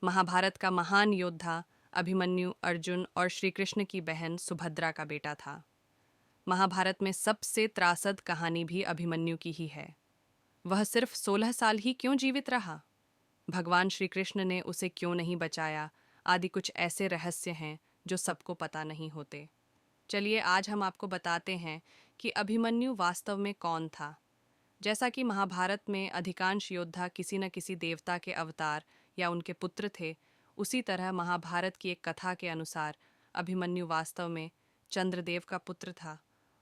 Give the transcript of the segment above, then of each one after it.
महाभारत का महान योद्धा अभिमन्यु अर्जुन और श्री कृष्ण की बहन सुभद्रा का बेटा था। महाभारत में सबसे त्रासद कहानी भी अभिमन्यु की ही है। वह सिर्फ 16 साल ही क्यों जीवित रहा? भगवान श्री कृष्ण ने उसे क्यों नहीं बचाया, आदि कुछ ऐसे रहस्य हैं जो सबको पता नहीं होते। चलिए आज हम आपको बताते हैं कि अभिमन्यु वास्तव में कौन था। जैसा कि महाभारत में अधिकांश योद्धा किसी न किसी देवता के अवतार या उनके पुत्र थे, उसी तरह महाभारत की एक कथा के अनुसार अभिमन्यु वास्तव में चंद्रदेव का पुत्र था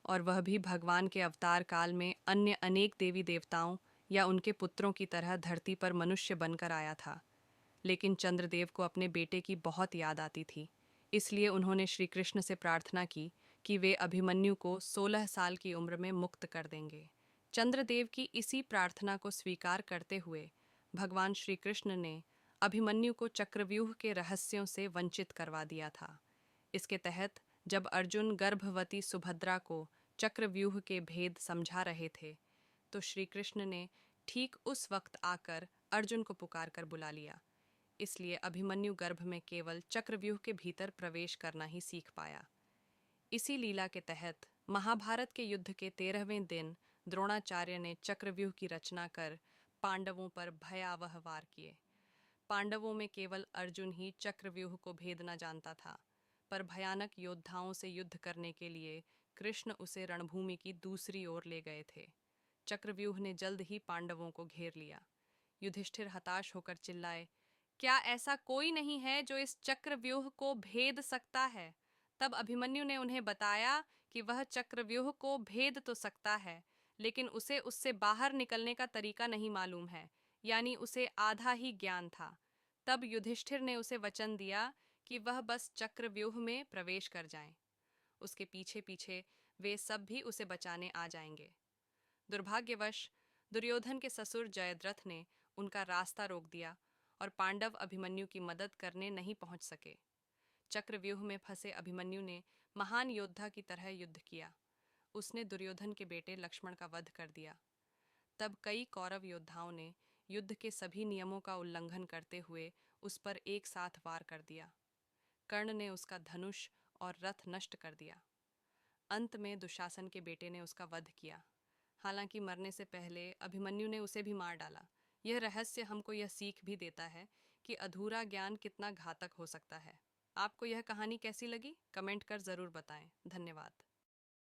और वह भी भगवान के अवतार काल में अन्य अनेक देवी देवताओं या उनके पुत्रों की तरह धरती पर मनुष्य बनकर आया था। लेकिन चंद्रदेव को अपने बेटे की बहुत याद आती थी, इसलिए उन्होंने श्री कृष्ण से प्रार्थना की कि वे अभिमन्यु को 16 साल की उम्र में मुक्त कर देंगे। चंद्रदेव की इसी प्रार्थना को स्वीकार करते हुए भगवान श्री कृष्ण ने अभिमन्यु को चक्रव्यूह के रहस्यों से वंचित करवा दिया था। इसके तहत जब अर्जुन गर्भवती सुभद्रा को चक्रव्यूह के भेद समझा रहे थे, तो श्री कृष्ण ने ठीक उस वक्त आकर अर्जुन को पुकार कर बुला लिया। इसलिए अभिमन्यु गर्भ में केवल चक्रव्यूह के भीतर प्रवेश करना ही सीख पाया। इसी लीला के तहत महाभारत के युद्ध के 13वें दिन द्रोणाचार्य ने चक्रव्यूह की रचना कर पांडवों पर भयावह वार किए। पांडवों में केवल अर्जुन ही चक्रव्यूह को भेदना जानता था, पर भयानक योद्धाओं से युद्ध करने के लिए कृष्ण उसे रणभूमि की दूसरी ओर ले गए थे। चक्रव्यूह ने जल्द ही पांडवों को घेर लिया। युधिष्ठिर हताश होकर चिल्लाए, क्या ऐसा कोई नहीं है जो इस चक्रव्यूह को भेद सकता है? तब अभिमन्यु ने उन्हें बताया कि वह चक्रव्यूह को भेद तो सकता है, लेकिन उसे उससे बाहर निकलने का तरीका नहीं मालूम है, यानी उसे आधा ही ज्ञान था। तब युधिष्ठिर ने उसे वचन दिया कि वह बस चक्रव्यूह में प्रवेश कर जाएं। उसके पीछे पीछे वे सब भी उसे बचाने आ जाएंगे। दुर्भाग्यवश दुर्योधन के ससुर जयद्रथ ने उनका रास्ता रोक दिया और पांडव अभिमन्यु की मदद करने नहीं पहुंच सके। चक्रव्यूह में फंसे अभिमन्यु ने महान योद्धा की तरह युद्ध किया। उसने दुर्योधन के बेटे लक्ष्मण का वध कर दिया। तब कई कौरव योद्धाओं ने युद्ध के सभी नियमों का उल्लंघन करते हुए उस पर एक साथ वार कर दिया। कर्ण ने उसका धनुष और रथ नष्ट कर दिया। अंत में दुशासन के बेटे ने उसका वध किया। हालांकि मरने से पहले अभिमन्यु ने उसे भी मार डाला। यह रहस्य हमको यह सीख भी देता है कि अधूरा ज्ञान कितना घातक हो सकता है। आपको यह कहानी कैसी लगी? कमेंट कर ज़रूर बताएं। धन्यवाद।